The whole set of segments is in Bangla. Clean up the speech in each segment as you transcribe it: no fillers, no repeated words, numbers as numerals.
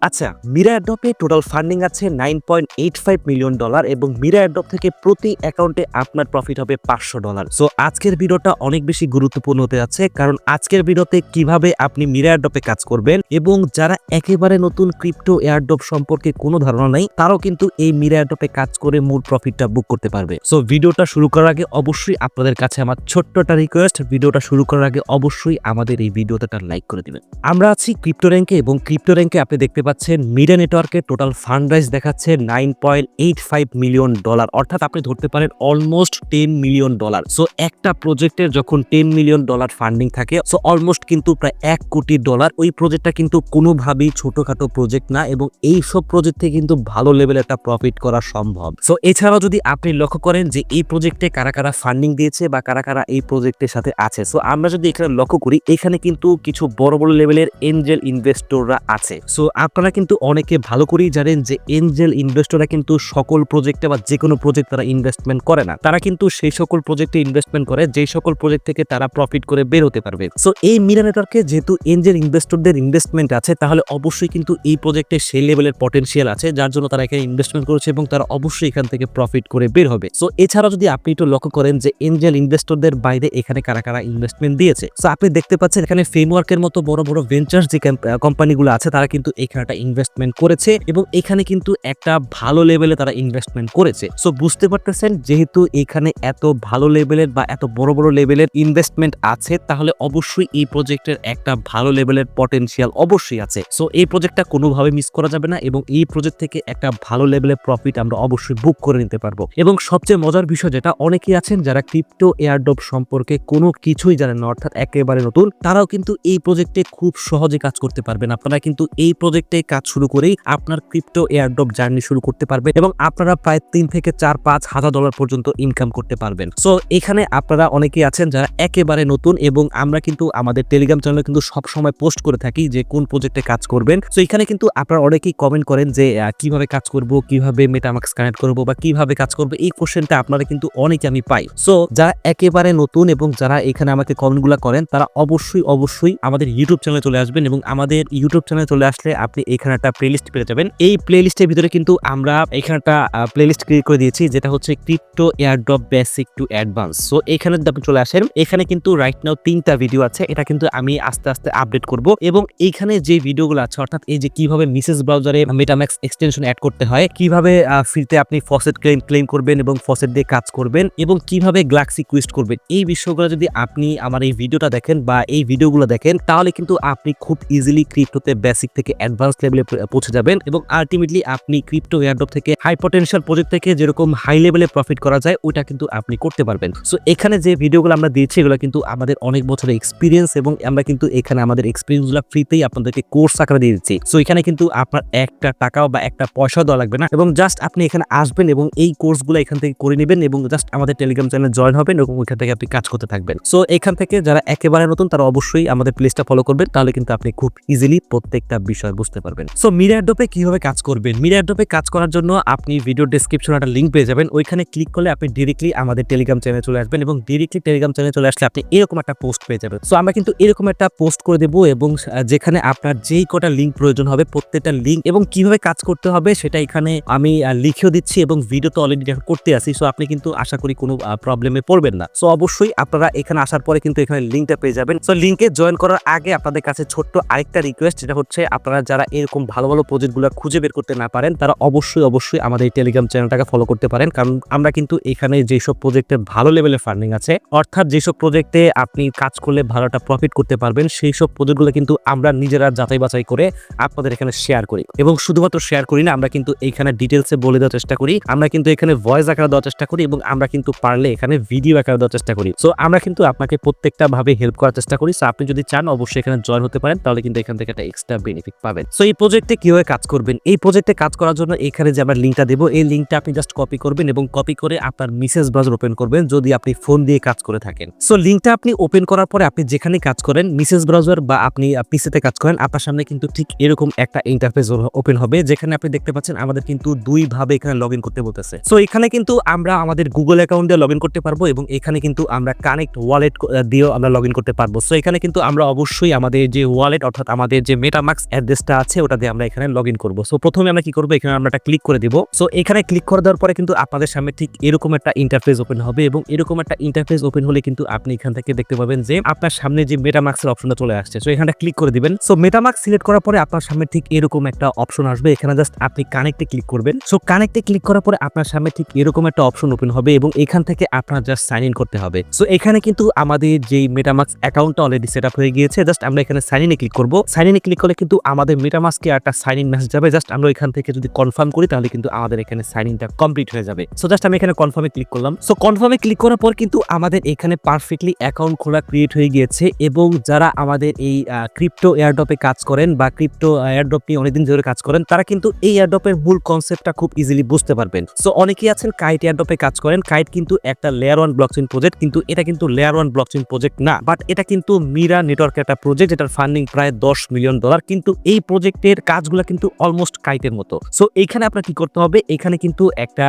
আচ্ছা, মিরা অ্যাডপে টোটাল ফান্ডিং আছে $9.85 মিলিয়ন এবং মিরা অ্যাডপ থেকে প্রতি অ্যাকাউন্টে আপনার প্রফিট হবে $500। সো আজকের ভিডিওটা অনেক বেশি গুরুত্বপূর্ণ হতে যাচ্ছে, কারণ আজকের ভিডিওতে কিভাবে আপনি মিরা অ্যাডপে কাজ করবেন এবং যারা একেবারে নতুন ক্রিপ্টো এয়ারড্রপ সম্পর্কে কোনো ধারণা নাই তারাও কিন্তু এই মিরা অ্যাডপে কাজ করে মূল প্রফিটটা বুক করতে পারবে। সো ভিডিওটা শুরু করার আগে অবশ্যই আপনাদের কাছে আমার ছোট্ট একটা রিকোয়েস্ট, ভিডিওটা শুরু করার আগে অবশ্যই আমাদের এই ভিডিওতে একটা লাইক করে দিবেন। আমরা আছি ক্রিপ্টো র্যাঙ্কে এবং ক্রিপ্টো র্যাঙ্কে আপনি দেখতে পাচ্ছেন মিরা নেটওয়ার্কের টোটাল ফান্ড রাইজ দেখাচ্ছে $9.85 মিলিয়ন, অর্থাৎ আপনি ধরতে পারেন অলমোস্ট $10 মিলিয়ন। সো একটা প্রজেক্টের যখন $10 মিলিয়ন ফান্ডিং থাকে, সো অলমোস্ট কিন্তু প্রায় $1 কোটি। ওই প্রজেক্টটা কিন্তু কোনোভাবেই ছোটখাটো প্রজেক্ট না এবং এই সব প্রজেক্ট থেকে কিন্তু ভালো লেভেলের একটা প্রফিট করা সম্ভব। সো এছাড়াও যদি আপনি লক্ষ্য করেন যে এই প্রজেক্টে কারা কারা ফান্ডিং দিয়েছে বা কারা কারা এই প্রজেক্টের সাথে আছে, সো আমরা যদি এখানে লক্ষ্য করি এখানে কিন্তু কিছু বড় বড় লেভেলের এঞ্জেল ইনভেস্টররা আছে। সো আপনারা কিন্তু অনেকে ভালো করেই জানেন যে এঞ্জেল ইনভেস্টররা কিন্তু সকল প্রজেক্টে বা যে কোনো প্রজেক্ট তারা ইনভেস্টমেন্ট করে না, তারা কিন্তু সেই সকল প্রজেক্টে ইনভেস্টমেন্ট করে যে সকল প্রজেক্ট থেকে তারা প্রফিট করে বের হতে পারবে। সো এই মিরা নেটওয়ার্কে যেহেতু এঞ্জেল ইনভেস্টরদের ইনভেস্টমেন্ট আছে, তাহলে অবশ্যই কিন্তু এই প্রজেক্টে সেই লেভেলের পটেনশিয়াল আছে যার জন্য তারা এখানে ইনভেস্টমেন্ট করেছে এবং তারা অবশ্যই এখান থেকে প্রফিট করে বের হবে। সো এছাড়া যদি আপনি একটু লক্ষ্য করেন যে এঞ্জেল ইনভেস্টরদের বাইরে এখানে কারা কারা ইনভেস্টমেন্ট দিয়েছে, সো আপনি দেখতে পাচ্ছেন এখানে ফ্রেমওয়ার্কের মতো বড় বড় ভেঞ্চার্স যে কোম্পানিগুলো আছে তারা কিন্তু এখানে একটা ইনভেস্টমেন্ট করেছে এবং এখানে কিন্তু একটা ভালো লেভেলে তারা ইনভেস্টমেন্ট করেছে। সো বুঝতে পারতেছেন যেহেতু এখানে এত ভালো লেভেলের বা এত বড় বড় লেভেলের ইনভেস্টমেন্ট আছে, তাহলে অবশ্যই এই প্রজেক্টের একটা ভালো লেভেলের পটেনশিয়াল অবশ্যই আছে। সো এই প্রজেক্টটা কোনোভাবে মিস করা যাবে না এবং এই প্রজেক্ট থেকে একটা ভালো লেভেলের প্রফিট আমরা অবশ্যই বুক করে নিতে পারবো। এবং সবচেয়ে মজার বিষয় যেটা, অনেকেই আছেন যারা ক্রিপ্টো এয়ারড্রপ সম্পর্কে কোনো কিছুই জানেন না, অর্থাৎ একেবারে নতুন, তারাও কিন্তু এই প্রজেক্টে খুব সহজে কাজ করতে পারবেন। আপনারা কিন্তু এই প্রজেক্টে কাজ শুরু করেই আপনার ক্রিপ্টো এয়ারড্রপ জার্নি শুরু করতে পারবেন এবং আপনারা প্রায় 3 থেকে 4-5 হাজার ডলার পর্যন্ত ইনকাম করতে পারবেন। সো এখানে আপনারা অনেকেই আছেন যারা একেবারে নতুন এবং আমরা কিন্তু আমাদের টেলিগ্রাম চ্যানেলে কিন্তু সবসময় পোস্ট করে থাকি যে কোন প্রজেক্টে কাজ করবেন। সো এখানে কিন্তু আপনারা অনেকেই কমেন্ট করেন যে কিভাবে কাজ করব, কিভাবে মেটামাক্স কানেক্ট করব বা কিভাবে কাজ করব, এই কোশ্চেনটা আপনারা কিন্তু অনেকে আমি পাই। সো যারা একেবারে নতুন এবং যারা এখানে আমাকে কমেন্টগুলো করেন তারা অবশ্যই আমাদের ইউটিউব চ্যানেলে চলে আসবেন এবং আমাদের ইউটিউব চ্যানেলে চলে আসলে আপনি এখানে একটা প্লেলিস্ট পেয়ে যাবেন। এই প্লেলিস্টের ভিতরে কিন্তু আমরা এখানে একটা প্লেলিস্ট ক্রিয়েট করে দিয়েছি যেটা হচ্ছে crypto airdrop basic to advance. So এখানে যদি আপনি চলে আসেন, এখানে কিন্তু রাইট নাও 3টা ভিডিও আছে, এটা কিন্তু আমি আস্তে আস্তে আপডেট করব এবং এইখানে যে ভিডিওগুলো আছে, অর্থাৎ এই যে কিভাবে মেসেজ ব্রাউজারে মেটাম্যাক্স এক্সটেনশন অ্যাড করতে হয়, কিভাবে ফ্রিতে আপনি ফসেট ক্লেম করবেন এবং ফসেট দিয়ে কাজ করবেন এবং কিভাবে গ্লাক্সি কুইস্ট করবেন, এই বিষয়গুলো যদি আপনি আমার এই ভিডিওটা দেখেন বা এই ভিডিওগুলো দেখেন, তাহলে কিন্তু আপনি খুব ইজিলি ক্রিপ্টোতে বেসিক থেকে অ্যাডভান্স লেভেলে পৌঁছে যাবেন এবং আলটিমেটলি আপনি ক্রিপ্টো এয়ারড্রপ থেকে হাই পটেনশিয়াল প্রজেক্ট থেকে যেরকম হাই লেভেলে প্রফিট করা যায় ওইটা কিন্তু আপনি করতে পারবেন। সো এখানে যে ভিডিওগুলো আমরা দিয়েছি এগুলো কিন্তু আমাদের অনেক বছরের এক্সপিরিয়েন্স এবং আমরা কিন্তু এখানে আমাদের এক্সপিরিয়েন্সগুলো ফ্রিতেই আপনাদেরকে কোর্স আকারে দিয়ে দিচ্ছি। সো এখানে কিন্তু আপনার একটা টাকাও বা একটা পয়সাও দেওয়া লাগবে না এবং জাস্ট আপনি এখানে আসবেন এবং এই কোর্সগুলো এখান থেকে করে নেবেন এবং জাস্ট আমাদের টেলিগ্রাম চ্যানেলে জয়েন হবেন এবং ওইখান থেকে আপনি কাজ করতে থাকবেন। সো এখান থেকে যারা একেবারে নতুন তারা অবশ্যই আমাদের প্লেলিস্টটা ফলো করবেন, তাহলে কিন্তু আপনি খুব ইজিলি প্রত্যেকটা বিষয় বুঝতে পারবেন। সো মিরা অ্যাডপে কিভাবে কাজ করবেন, মিরা অ্যাডপে কাজ করার জন্য আপনি ভিডিও ডেসক্রিপশনে একটা লিংক পেয়ে যাবেন, ওইখানে ক্লিক করলে আপনি ডিরেক্টলি আমাদের টেলিগ্রাম চ্যানেলে চলে আসবেন এবং ডিরেক্টলি টেলিগ্রাম চ্যানেলে চলে আসলে আপনি এরকম একটা পোস্ট পেয়ে যাবেন। সো আমরা কিন্তু এরকম একটা পোস্ট করে দেবো এবং যেখানে আপনার যেই কটা লিংক প্রয়োজন হবে প্রত্যেকটা লিংক এবং কিভাবে কাজ করতে হবে সেটা এখানে আমি লিখেও দিচ্ছি এবং ভিডিও তো অলরেডি করতে আসি। সো আপনি কিন্তু আশা করি কোনো প্রবলেমে পড়বেন না। সো অবশ্যই আপনারা এখানে আসার পরে কিন্তু এখানে লিংকটা পেয়ে যাবেন। সো লিংকে জয়েন করার আগে আপনাদের কাছে ছোট্ট আরেকটা রিকোয়েস্ট, যেটা হচ্ছে আপনারা যারা এরকম ভালো ভালো প্রজেক্টগুলো খুঁজে বের করতে না পারেন তারা অবশ্যই আমাদের এই টেলিগ্রাম চ্যানেলটাকে ফলো করতে পারেন, কারণ আমরা কিন্তু এখানে যেসব প্রজেক্টে ভালো লেভেলের ফান্ডিং আছে, অর্থাৎ যেসব প্রজেক্টে আপনি কাজ করলে ভালো একটা প্রফিট করতে পারবেন, সেই সব প্রজেক্টগুলো কিন্তু আমরা নিজেরা যাচাই বাছাই করে আপনাদের এখানে শেয়ার করি এবং শুধুমাত্র শেয়ার করি না, আমরা কিন্তু এখানে ডিটেলসে বলে দেওয়ার চেষ্টা করি, আমরা কিন্তু এখানে ভয়েস আকারে দেওয়ার চেষ্টা করি এবং আমরা কিন্তু পারলে এখানে ভিডিও আকারে দেওয়ার চেষ্টা করি। সো আমরা কিন্তু আপনাকে প্রত্যেকটা ভাবে হেল্প করার চেষ্টা করি। সো আপনি যদি চান অবশ্যই এখানে জয়েন হতে পারেন, তাহলে কিন্তু এখান থেকে একটা এক্সট্রা বেনিফিট পাবেন। সো এই প্রজেক্টে কিভাবে কাজ করবেন, এই প্রজেক্টে কাজ করার জন্য এখানে যে আমরা লিংকটা দেবো, এই লিংকটা আপনি জাস্ট কপি করবেন এবং কপি করে আপনার মেসেজ ব্রাউজার ওপেন করবেন যদি আপনি ফোন দিয়ে কাজ করে থাকেন। সো লিংকটা আপনি ওপেন করার পরে আপনি যেখানে কাজ করেন, মেসেজ ব্রাউজার বা আপনি পিসিতে কাজ করেন, আপনার সামনে কিন্তু ঠিক এরকম একটা ইন্টারফেস ওপেন হবে, যেখানে আপনি দেখতে পাচ্ছেন আমাদের কিন্তু দুই ভাবে এখানে লগইন করতে বলতেছে। সো এখানে কিন্তু আমরা আমাদের গুগল অ্যাকাউন্ট দিয়ে লগইন করতে পারবো এবং এখানে কিন্তু আমরা কানেক্ট ওয়ালেট দিয়েও আমরা লগইন করতে পারবো। সো এখানে কিন্তু আমরা অবশ্যই আমাদের যে ওয়ালেট অর্থাৎ আমাদের যে মেটামাক্স অ্যাড্রেসটা আছে আছে ওটা দিয়ে আমরা এখানে লগ ইন করবো। সো প্রথমে আমরা কি করবো, এখানে আমরা একটা ক্লিক করে দিব। সো এখানে ক্লিক করে দেওয়ার পরে কিন্তু আপনাদের সামনে ঠিক এরকম একটা ইন্টারফেস ওপেন হবে এবং এরকম একটা ইন্টারফেস ওপেন হলে কিন্তু আপনি এখান থেকে দেখতে পাবেন যে আপনার সামনে যে মেটামাক্সের অপশনটা চলে আসছে। সো এখানে ক্লিক করে দিবেন। সো মেটামাক্স সিলেক্ট করার পরে আপনার সামনে ঠিক এরকম একটা অপশন আসবে, এখানে জাস্ট আপনি কানেক্টে ক্লিক করবেন। সো কানেক্টে ক্লিক করার পরে আপনার সামনে ঠিক এরকম একটা অপশন ওপেন হবে এবং এখান থেকে আপনার জাস্ট সাইন ইন করতে হবে। সো এখানে কিন্তু আমাদের যেই মেটামাক্স অ্যাকাউন্টটা অলরেডি সেট আপ হয়ে গিয়েছে, জাস্ট আমরা এখানে সাইন ইনে ক্লিক করব। সাইন ইনে ক্লিক করলে কিন্তু আমাদের মেটামাক্সকে একটা সাইন ইন মেসেজ যাবে। জাস্ট আমরা এখান থেকে যদি কনফার্ম করি তাহলে কিন্তু আমাদের এখানে সাইন ইনটা কমপ্লিট হয়ে যাবে। সো জাস্ট আমি এখানে কনফার্মে ক্লিক করলাম। সো কনফার্মে ক্লিক করার পর কিন্তু আমাদের এখানে পারফেক্টলি অ্যাকাউন্ট খোলা ক্রিয়েট হয়ে গিয়েছে এবং যারা আমাদের এই ক্রিপ্টো এয়ারড্রপে কাজ করেন বা ক্রিপ্টো এয়ারড্রপ নিয়ে অনেকদিন ধরে কাজ করেন, তারা কিন্তু এই এয়ারড্রপের মূল কনসেপ্টটা খুব ইজিলি বুঝতে পারবেন। সো অনেকেই আছেন কাইট এয়ারড্রপে কাজ করেন। কাইট কিন্তু একটা লেয়ার 1 ব্লকচেইন প্রজেক্ট, কিন্তু এটা কিন্তু লেয়ার 1 ব্লকচেইন প্রজেক্ট না, বাট এটা কিন্তু মিরা নেটওয়ার্কের একটা প্রজেক্ট, এটার ফান্ডিং প্রায় $10 মিলিয়ন। কিন্তু এই প্রজেক্টের কাজগুলো কিন্তু অলমোস্ট কাইটের মতো। সো এইখানে আপনার কি করতে হবে, এখানে কিন্তু একটা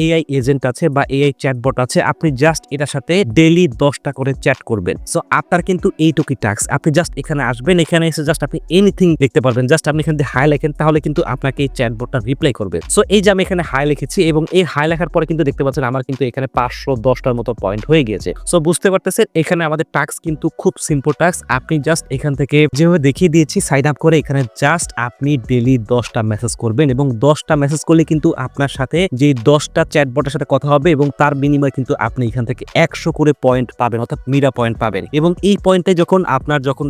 এআই এজেন্ট আছে বা এআই চ্যাটবট আছে, আপনি জাস্ট এটার সাথে ডেইলি 10টা করে চ্যাট করবেন। সো আপনার কিন্তু এইটুকুই টাস্ক। আপনি জাস্ট এখানে আসবেন, এখানে এসে জাস্ট আপনি এনিথিং লিখতে পারবেন। জাস্ট আপনি এখানে হাই লেখেন তাহলে কিন্তু আপনাকে এই চ্যাটবটটা রিপ্লাই করবে। সো এই যে আমি এখানে হাই লিখেছি এবং এই হাই লেখার পরে কিন্তু দেখতে পাচ্ছেন আমার কিন্তু এখানে 510টার মতো পয়েন্ট হয়ে গিয়েছে। সো বুঝতে পারতেছেন এখানে আমাদের টাস্ক কিন্তু খুব সিম্পল টাস্ক। আপনি জাস্ট এখান থেকে যেভাবে দেখিয়ে দিয়েছি সাইন আপ করে এখানে জাস্ট আপনি ডেইলি 10টা মেসেজ করবেন এবং 10টা মেসেজ করলে কিন্তু আপনার সাথে যে 10টা চ্যাটবটের সাথে কথা হবে এবং তার বিনিময়ে কিন্তু আপনি এখান থেকে 100 করে পয়েন্ট পাবেন, অর্থাৎ মিরা পয়েন্ট পাবেন। এবং এই পয়েন্টে যখন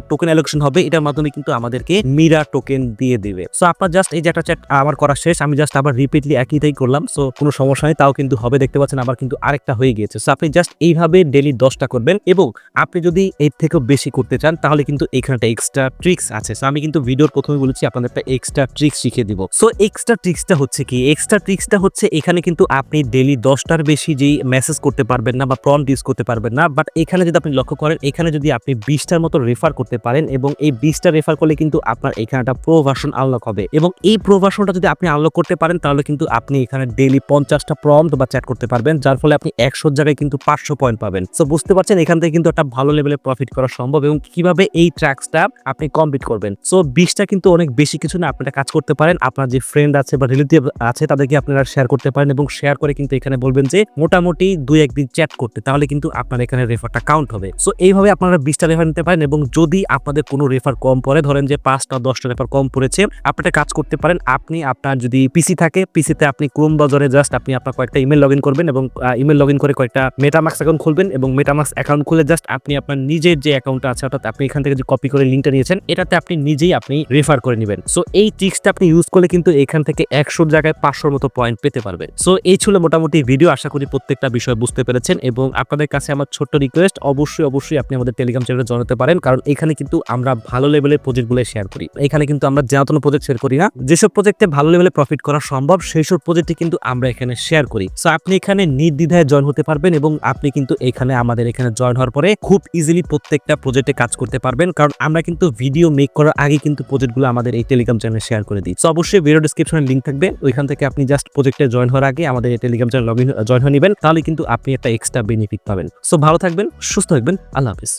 টোকেন অ্যালোকেশন হবে এটার মাধ্যমে কিন্তু আমাদেরকে মিরা টোকেন দিয়ে দিবে। সো আপনার জাস্ট এই যে একটা চ্যাট আমার করা শেষ, আমি জাস্ট আবার রিপিটলি একইটাই করলাম। সো কোনো সমস্যা নেই, তাও কিন্তু হবে। দেখতে পাচ্ছেন আবার কিন্তু আরেকটা হয়ে গিয়েছে। সো আপনি জাস্ট এইভাবে ডেইলি 10টা করবেন এবং আপনি যদি এর থেকেও বেশি করতে চান তাহলে কিন্তু এখানে একটা এক্সট্রা ট্রিক্স আছে। সো আমি কিন্তু ভিডিওর প্রথমে বলেছি আপনাদের একটা এক্সট্রা ট্রিক্স শিখিয়ে দিব। সো এক্সট্রা ট্রিক্সটা হচ্ছে কি, এক্সট্রা ট্রিক্সটা হচ্ছে এখানে কিন্তু আপনি ডেইলি 10টার বেশি যেই মেসেজ করতে পারবেন না বা প্রম্পট ইউজ করতে পারবেন না, বাট এখানে যদি আপনি লক্ষ্য করেন এখানে যদি আপনি 20টার মতো রেফার করতে পারেন এবং এই 20টা রেফার করলে কিন্তু আপনার এখানে একটা প্রো ভার্সন আনলক হবে এবং এই প্রো ভার্সনটা যদি আপনি আনলক করতে পারেন তাহলে কিন্তু আপনি এখানে ডেইলি 50টা প্রম্পট বা চ্যাট করতে পারবেন, যার ফলে আপনি 100 জায়গায় কিন্তু 500 পয়েন্ট পাবেন। সো বুঝতে পারছেন এখান থেকে কিন্তু একটা ভালো লেভেলে প্রফিট করা সম্ভব এবং কিভাবে এই ট্র্যাকসটা আপনি কমপ্লিট করবেন। সো 20টা কিন্তু অনেক বেশি কিছু না, আপনারা কাজ করতে পারেন। আপনার যে ফ্রেন্ড আছে বা রিলেটিভ আছে তাদেরকে আপনারা শেয়ার করতে পারেন এবং শেয়ার করে কিন্তু এখানে বলবেন যে মোটামুটি 2-1 দিন চ্যাট করতে, তাহলে কিন্তু আপনার এখানে রেফারটা কাউন্ট হবে। সো এইভাবে আপনারা 20টা রেফার নিতে পারেন এবং যদি আপনাদের কোনো রেফার কম পড়ে, ধরেন যে 5টা 10টা রেফার কম পড়েছে, আপনারা কাজ করতে পারেন। আপনি আপনার যদি পিসি থাকে, পিসিতে আপনি ক্রোম ব্রাউজারে জাস্ট আপনি আপনার কয়েকটা ইমেল লগ ইন করবেন এবং ইমেল লগ ইন করে কয়েকটা মেটামাক্স অ্যাকাউন্ট খুলবেন এবং মেটামাক্স অ্যাকাউন্ট খুলে জাস্ট আপনি আপনার নিজের যে অ্যাকাউন্টটা আছে, অর্থাৎ আপনি এখান থেকে যে কপি করে লিঙ্কটা নিয়েছেন এটাতে আপনি নিজেই আপনি রেফার করে নেবেন। সো এই ট্রিক্সটা আপনি ইউজ করলে কিন্তু এখান থেকে 100 জায়গায় 500 মতো পয়েন্ট পেতে পারবেন। সো এই ছিল মোটামুটি ভিডিও। আশা করি প্রত্যেকটা বিষয় বুঝতে পেরেছেন এবং আপনাদের কাছে আমার ছোট্ট রিকোয়েস্ট, অবশ্যই আপনি আমাদের টেলিগ্রাম চ্যানেলে জয়েন হতে পারেন, কারণ এখানে কিন্তু আমরা ভালো লেভেলের প্রজেক্টগুলো শেয়ার করি। এখানে কিন্তু আমরা যেমন প্রজেক্ট শেয়ার করি না, যেসব প্রজেক্টে ভালো লেভেলে প্রফিট করা সম্ভব সেই সব প্রজেক্টে কিন্তু আমরা এখানে শেয়ার করি। সো আপনি এখানে নির্দ্বিধায় জয়েন হতে পারবেন এবং আপনি কিন্তু এখানে আমাদের এখানে জয়েন হওয়ার পরে খুব ইজিলি প্রত্যেকটা প্রজেক্টে কাজ করতে পারবেন, কারণ আমরা কিন্তু ভিডিও মেক করার আগে কিন্তু প্রজেক্টগুলো আমাদের এই টেলিগ্রাম চ্যানেলে শেয়ার করে দিই। সো অবশ্যই ভিডিও ডেসক্রিপশনে লিংক থাকবে, ওইখান থেকে আপনি জাস্ট প্রজেক্টে জয়েন হওয়ার আগে আমাদের এই টেলিগ্রাম চ্যানেলে জয়েন হয়ে নেবেন, তাহলে কিন্তু আপনি একটা এক্সট্রা বেনিফিট পাবেন। সো ভালো থাকবেন, সুস্থ থাকবেন, আল্লাহ হাফেজ।